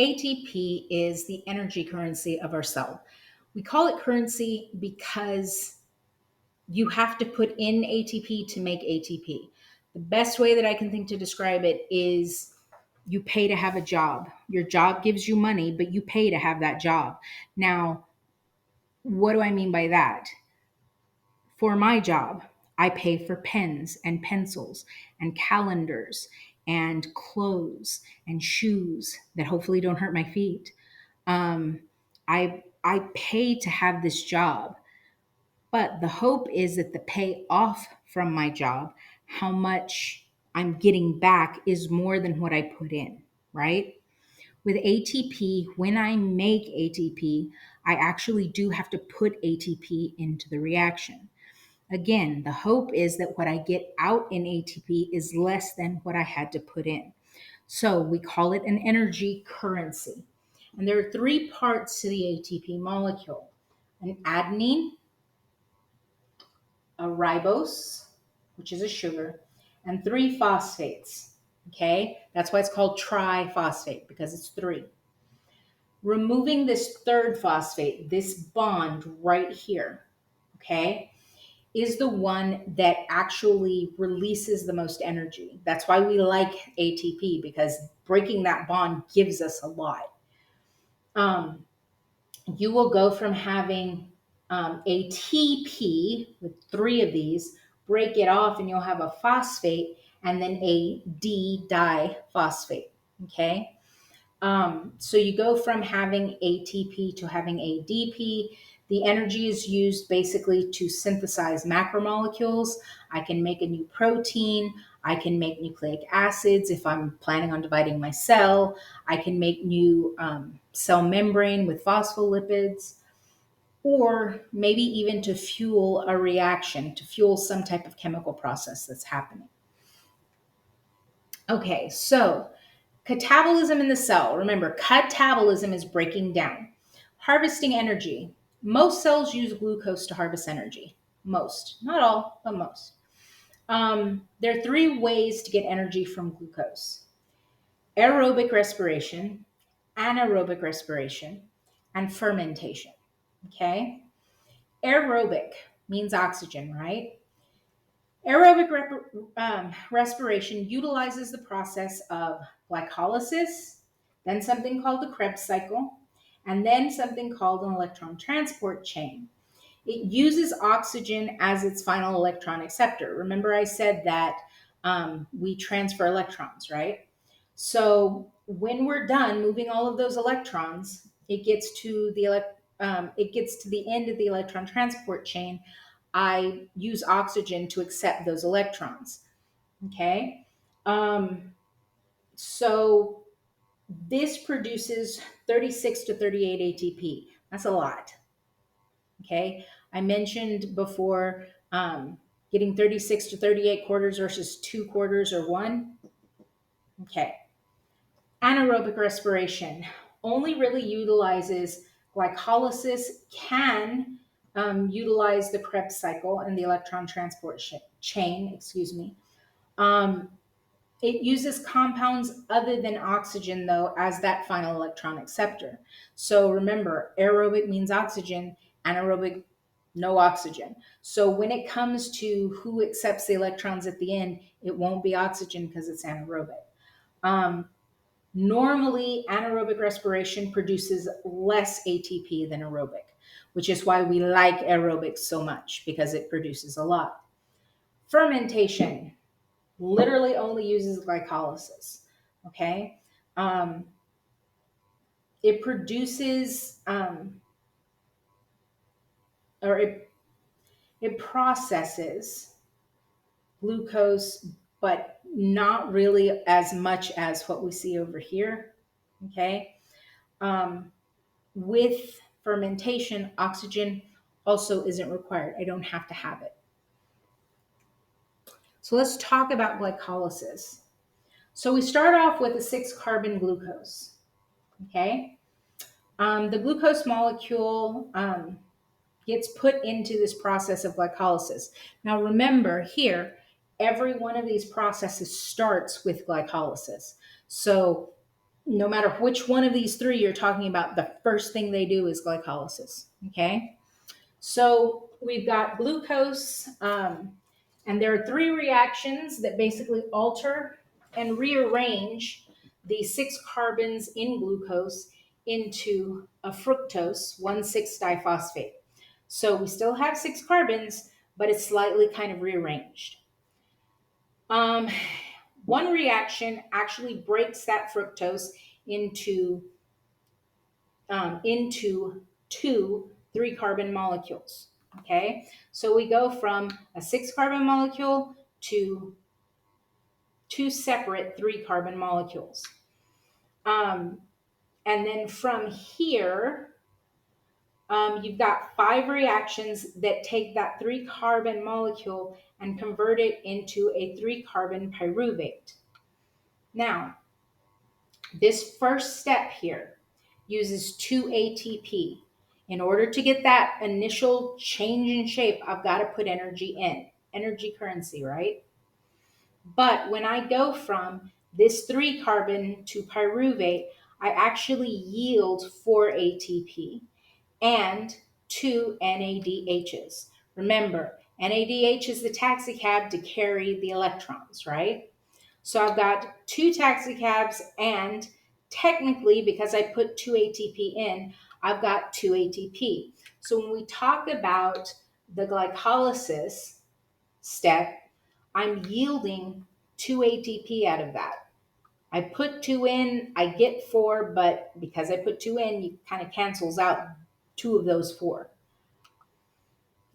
ATP is the energy currency of our cell. We call it currency because you have to put in ATP to make ATP. The best way that I can think to describe it is you pay to have a job. Your job gives you money, but you pay to have that job. Now, what do I mean by that? For my job, I pay for pens and pencils and calendars and clothes and shoes that hopefully don't hurt my feet. Um, I pay to have this job, but the hope is that the payoff from my job, how much I'm getting back, is more than what I put in, right? With ATP, when I make ATP, I actually do have to put ATP into the reaction. Again, the hope is that what I get out in ATP is less than what I had to put in. So we call it an energy currency. And there are three parts to the ATP molecule: an adenine, a ribose, which is a sugar, and three phosphates. Okay, that's why it's called triphosphate, because it's three. Removing this third phosphate, this bond right here, okay, is the one that actually releases the most energy. That's why we like ATP, because breaking that bond gives us a lot. You will go from having ATP with three of these, break it off, and you'll have a phosphate and then a D diphosphate. Okay. So you go from having ATP to having ADP. The energy is used basically to synthesize macromolecules. I can make a new protein. I can make nucleic acids if I'm planning on dividing my cell. I can make new cell membrane with phospholipids, or maybe even to fuel a reaction, to fuel some type of chemical process that's happening. Okay, so catabolism in the cell. Remember, catabolism is breaking down. Harvesting energy. Most cells use glucose to harvest energy. Most, not all, but most. There are three ways to get energy from glucose: aerobic respiration, anaerobic respiration, and fermentation. Okay? Aerobic means oxygen, right? Aerobic respiration utilizes the process of glycolysis, then something called the Krebs cycle, and then something called an electron transport chain. It uses oxygen as its final electron acceptor. Remember, I said that we transfer electrons, right? So when we're done moving all of those electrons, it gets to the end of the electron transport chain. I use oxygen to accept those electrons. Okay. So this produces 36 to 38 ATP. That's a lot. Okay. I mentioned before getting 36 to 38 quarters versus 2 quarters or 1. Okay. Anaerobic respiration only really utilizes glycolysis, can utilize the Krebs cycle and the electron transport chain, excuse me. It uses compounds other than oxygen, though, as that final electron acceptor. So remember, aerobic means oxygen, anaerobic, no oxygen. So when it comes to who accepts the electrons at the end, it won't be oxygen because it's anaerobic. Normally, anaerobic respiration produces less ATP than aerobic, which is why we like aerobic so much, because it produces a lot. Fermentation literally only uses glycolysis. Okay. It produces, or it processes glucose, but not really as much as what we see over here. Okay. With fermentation, oxygen also isn't required. I don't have to have it. So let's talk about glycolysis. So we start off with a 6-carbon glucose. Okay. The glucose molecule gets put into this process of glycolysis. Now remember here, every one of these processes starts with glycolysis. So no matter which one of these three you're talking about, the first thing they do is glycolysis. Okay. So we've got glucose, and there are three reactions that basically alter and rearrange the 6 carbons in glucose into a fructose 1,6-diphosphate. So we still have 6 carbons, but it's slightly kind of rearranged. Um, one reaction actually breaks that fructose into into 2 3-carbon molecules. Okay, so we go from a 6-carbon molecule to 2 separate 3-carbon molecules. And then from here, you've got 5 reactions that take that 3-carbon molecule and convert it into a 3-carbon pyruvate. Now, this first step here uses 2 ATP. In order to get that initial change in shape, I've got to put energy in. Energy currency, right? But when I go from this 3-carbon to pyruvate, I actually yield 4 ATP and 2 NADHs. Remember, NADH is the taxi cab to carry the electrons, right? So I've got 2 taxi cabs, and technically, because I put 2 ATP in, I've got 2 ATP. So when we talk about the glycolysis step, I'm yielding 2 ATP out of that. I put 2 in, I get 4, but because I put 2 in, it kind of cancels out 2 of those 4.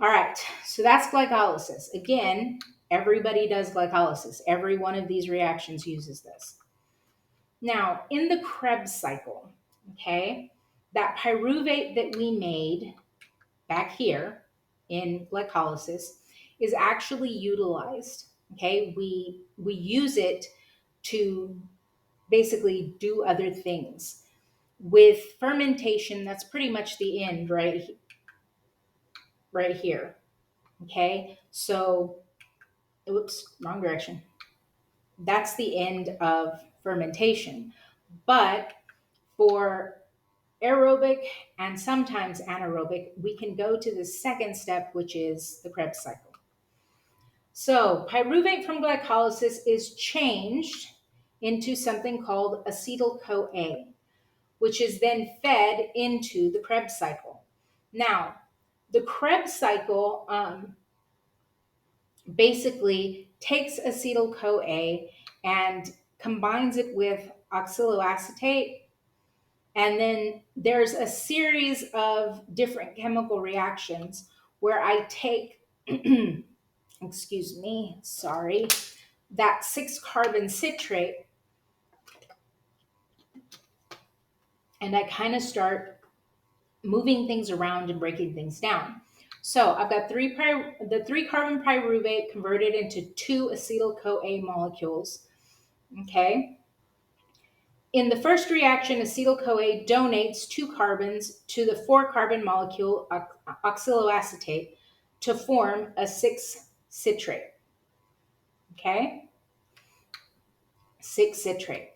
All right, so that's glycolysis. Again, everybody does glycolysis. Every one of these reactions uses this. Now, in the Krebs cycle, okay, that pyruvate that we made back here in glycolysis is actually utilized. Okay, we use it to basically do other things. With fermentation, that's pretty much the end, right here. Okay, so oops, wrong direction. That's the end of fermentation. But for aerobic and sometimes anaerobic, we can go to the second step, which is the Krebs cycle. So pyruvate from glycolysis is changed into something called acetyl-CoA, which is then fed into the Krebs cycle. Now, the Krebs cycle basically takes acetyl-CoA and combines it with oxaloacetate. And then there's a series of different chemical reactions where I take, excuse me, sorry, that 6-carbon citrate, and I kind of start moving things around and breaking things down. So I've got the 3-carbon pyruvate converted into 2 acetyl-CoA molecules. Okay. In the first reaction, acetyl-CoA donates 2 carbons to the 4-carbon molecule oxaloacetate to form a 6-citrate. Okay? 6-citrate.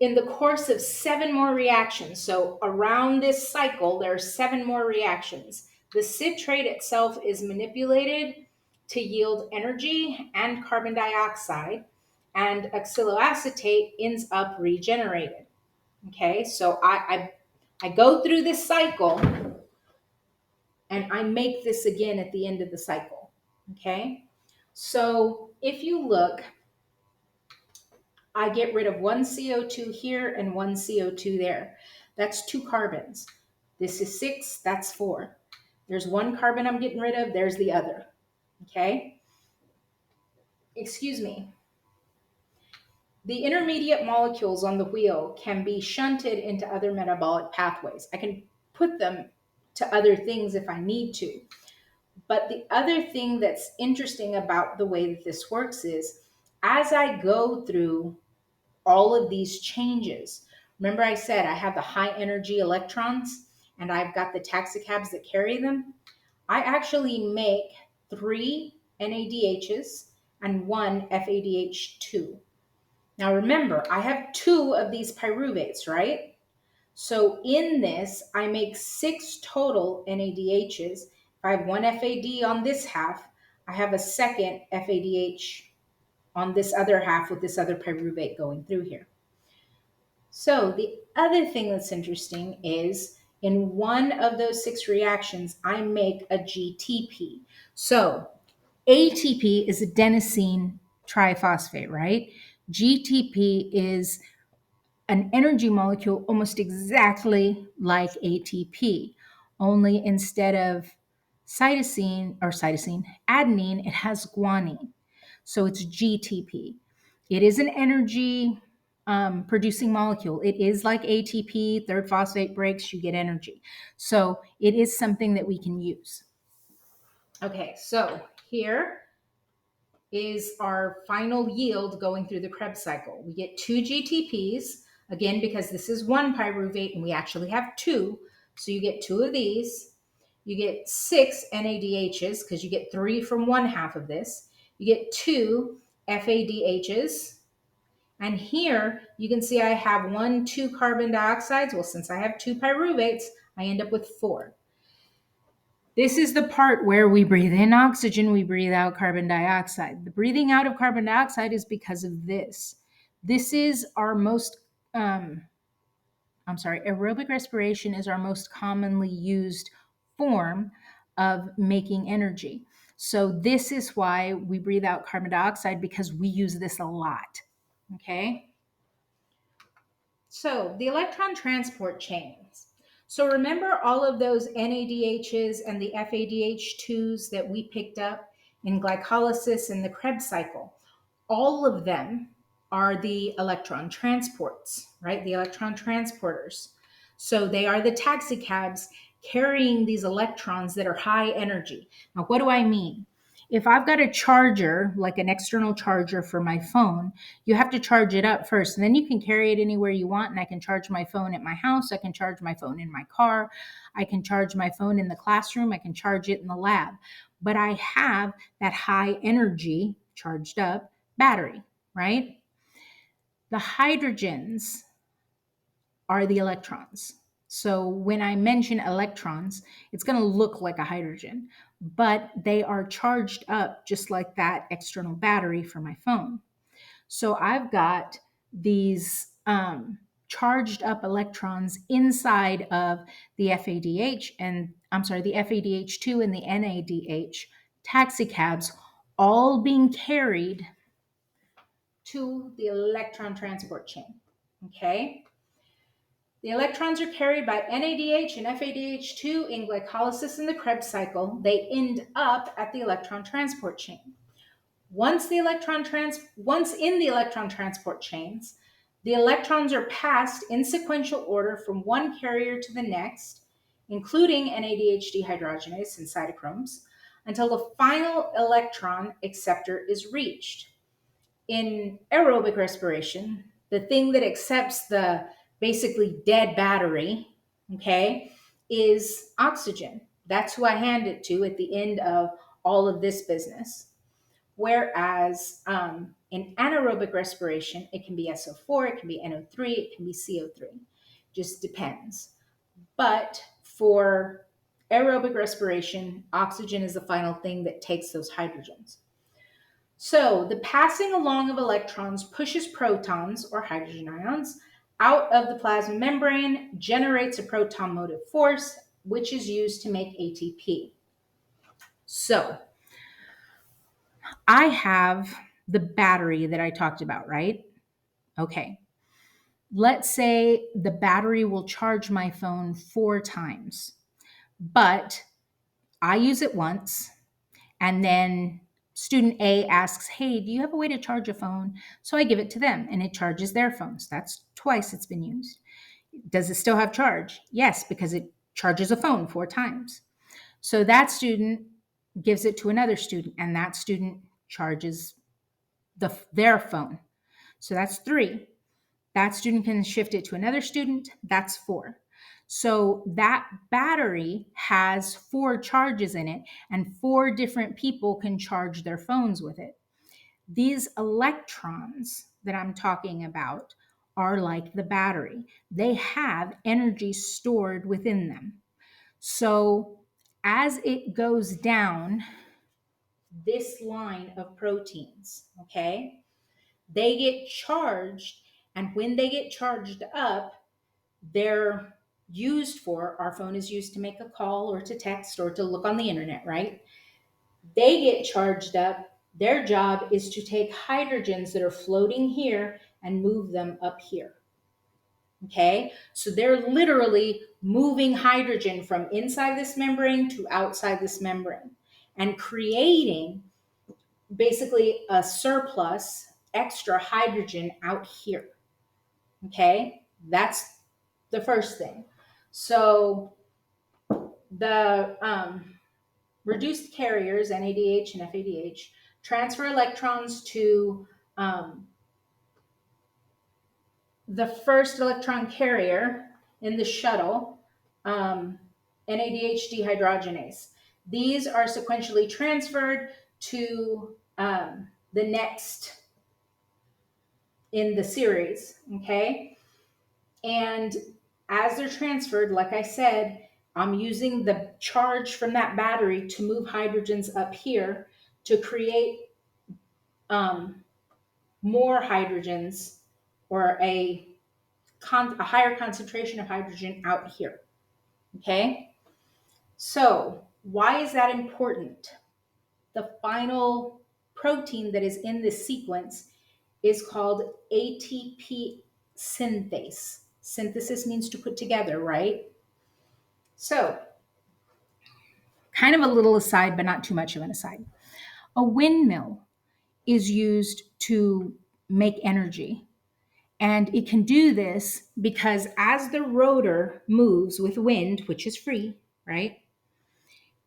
In the course of 7 more reactions, so around this cycle, there are 7 more reactions. The citrate itself is manipulated to yield energy and carbon dioxide, and oxaloacetate ends up regenerated. Okay, so I go through this cycle and I make this again at the end of the cycle. Okay, so if you look, I get rid of 1 CO2 here and 1 CO2 there. That's 2 carbons. This is 6, that's 4. There's 1 carbon I'm getting rid of, there's the other. Okay, excuse me. The intermediate molecules on the wheel can be shunted into other metabolic pathways. I can put them to other things if I need to. But the other thing that's interesting about the way that this works is as I go through all of these changes, remember I said I have the high energy electrons and I've got the taxicabs that carry them. I actually make 3 NADHs and 1 FADH2. Now remember, I have 2 of these pyruvates, right? So in this, I make 6 total NADHs. If I have one FAD on this half, I have a second FADH on this other half with this other pyruvate going through here. So the other thing that's interesting is in one of those 6 reactions, I make a GTP. So ATP is adenosine triphosphate, right? GTP is an energy molecule almost exactly like ATP, only instead of adenine, it has guanine. So it's GTP. It is an energy producing molecule. It is like ATP, third phosphate breaks, you get energy. So it is something that we can use. Okay, so here is our final yield going through the Krebs cycle. We get 2 GTPs, again, because this is one pyruvate and we actually have 2. So you get 2 of these. You get 6 NADHs because you get 3 from one half of this. You get 2 FADHs. And here you can see I have 2 carbon dioxides. Well, since I have 2 pyruvates, I end up with 4. This is the part where we breathe in oxygen, we breathe out carbon dioxide. The breathing out of carbon dioxide is because of this. This is our most, aerobic respiration is our most commonly used form of making energy. So this is why we breathe out carbon dioxide, because we use this a lot, okay? So the electron transport chains. So remember all of those NADHs and the FADH2s that we picked up in glycolysis and the Krebs cycle. All of them are the electron transports, right? The electron transporters. So they are the taxi cabs carrying these electrons that are high energy. Now, what do I mean? If I've got a charger, like an external charger for my phone, you have to charge it up first. And then you can carry it anywhere you want. And I can charge my phone at my house. I can charge my phone in my car. I can charge my phone in the classroom. I can charge it in the lab. But I have that high energy charged up battery, right? The hydrogens are the electrons. So when I mention electrons, it's going to look like a hydrogen, but they are charged up just like that external battery for my phone. So I've got these charged up electrons inside of the FADH and the FADH2 and the NADH taxicabs, all being carried to the electron transport chain. Okay. The electrons are carried by NADH and FADH2 in glycolysis in the Krebs cycle. They end up at the electron transport chain. Once in the electron transport chains, the electrons are passed in sequential order from one carrier to the next, including NADH dehydrogenase and cytochromes, until the final electron acceptor is reached. In aerobic respiration, the thing that accepts the basically dead battery, okay, is oxygen. That's who I hand it to at the end of all of this business. Whereas in anaerobic respiration, it can be SO4, it can be NO3, it can be CO3. Just depends. But for aerobic respiration, oxygen is the final thing that takes those hydrogens. So the passing along of electrons pushes protons, or hydrogen ions, out of the plasma membrane, generates a proton motive force, which is used to make ATP. So I have the battery that I talked about, right? Okay. Let's say the battery will charge my phone 4 times, but I use it once, and then student A asks, hey, do you have a way to charge a phone? So I give it to them and it charges their phones. That's twice it's been used. Does it still have charge? Yes, because it charges a phone 4 times. So that student gives it to another student and that student charges their phone. So that's 3. That student can shift it to another student. That's 4. So that battery has 4 charges in it, and 4 different people can charge their phones with it. These electrons that I'm talking about are like the battery. They have energy stored within them. So as it goes down this line of proteins, okay, they get charged. And when they get charged up, they're used for, our phone is used to make a call or to text or to look on the internet, right? They get charged up. Their job is to take hydrogens that are floating here and move them up here. Okay, so they're literally moving hydrogen from inside this membrane to outside this membrane and creating basically a surplus extra hydrogen out here. Okay, that's the first thing. So the reduced carriers, NADH and FADH, transfer electrons to the first electron carrier in the shuttle, NADH dehydrogenase. These are sequentially transferred to the next in the series, okay? And as they're transferred, like I said, I'm using the charge from that battery to move hydrogens up here to create more hydrogens or a higher concentration of hydrogen out here. Okay? So, why is that important? The final protein that is in this sequence is called ATP synthase. Synthesis means to put together, right? So, kind of a little aside, but not too much of an aside. A windmill is used to make energy. And it can do this because as the rotor moves with wind, which is free, right?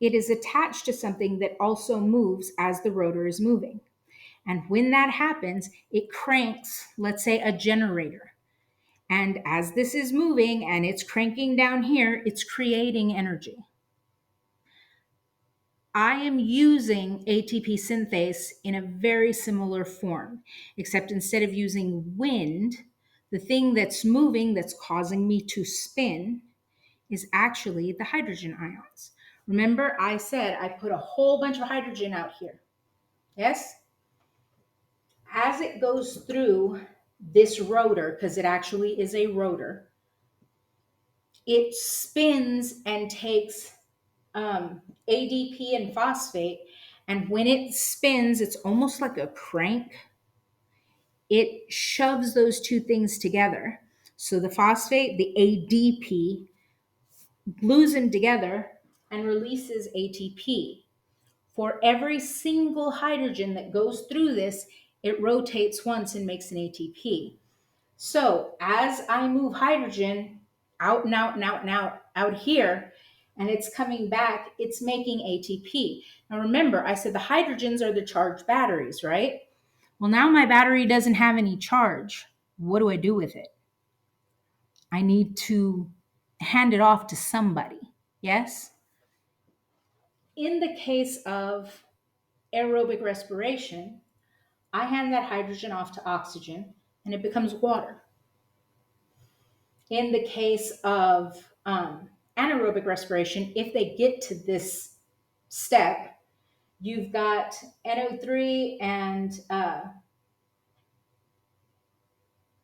It is attached to something that also moves as the rotor is moving. And when that happens, it cranks, let's say, a generator. And as this is moving and it's cranking down here, it's creating energy. I am using ATP synthase in a very similar form, except instead of using wind, the thing that's moving that's causing me to spin is actually the hydrogen ions. Remember, I said I put a whole bunch of hydrogen out here. Yes? As it goes through this rotor, because it actually is a rotor, it spins and takes ADP and phosphate. And when it spins, it's almost like a crank. It shoves those two things together. So the phosphate, the ADP, glues them together and releases ATP. For every single hydrogen that goes through this, it rotates once and makes an ATP. So as I move hydrogen out and out and out and out here, and it's coming back, it's making ATP. Now remember, I said the hydrogens are the charged batteries, right? Well, now my battery doesn't have any charge. What do I do with it? I need to hand it off to somebody. Yes? In the case of aerobic respiration, I hand that hydrogen off to oxygen and it becomes water. In the case of anaerobic respiration, if they get to this step, you've got NO3 and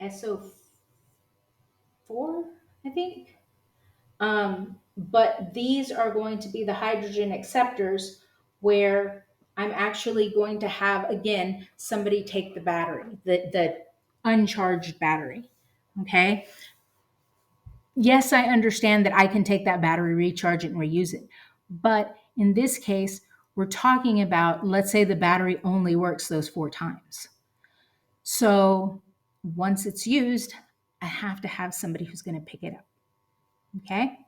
SO4, I think. But these are going to be the hydrogen acceptors where I'm actually going to have, again, somebody take the battery, the uncharged battery. Okay. Yes, I understand that I can take that battery, recharge it, and reuse it. But in this case, we're talking about, let's say the battery only works those 4 times. So once it's used, I have to have somebody who's going to pick it up. Okay?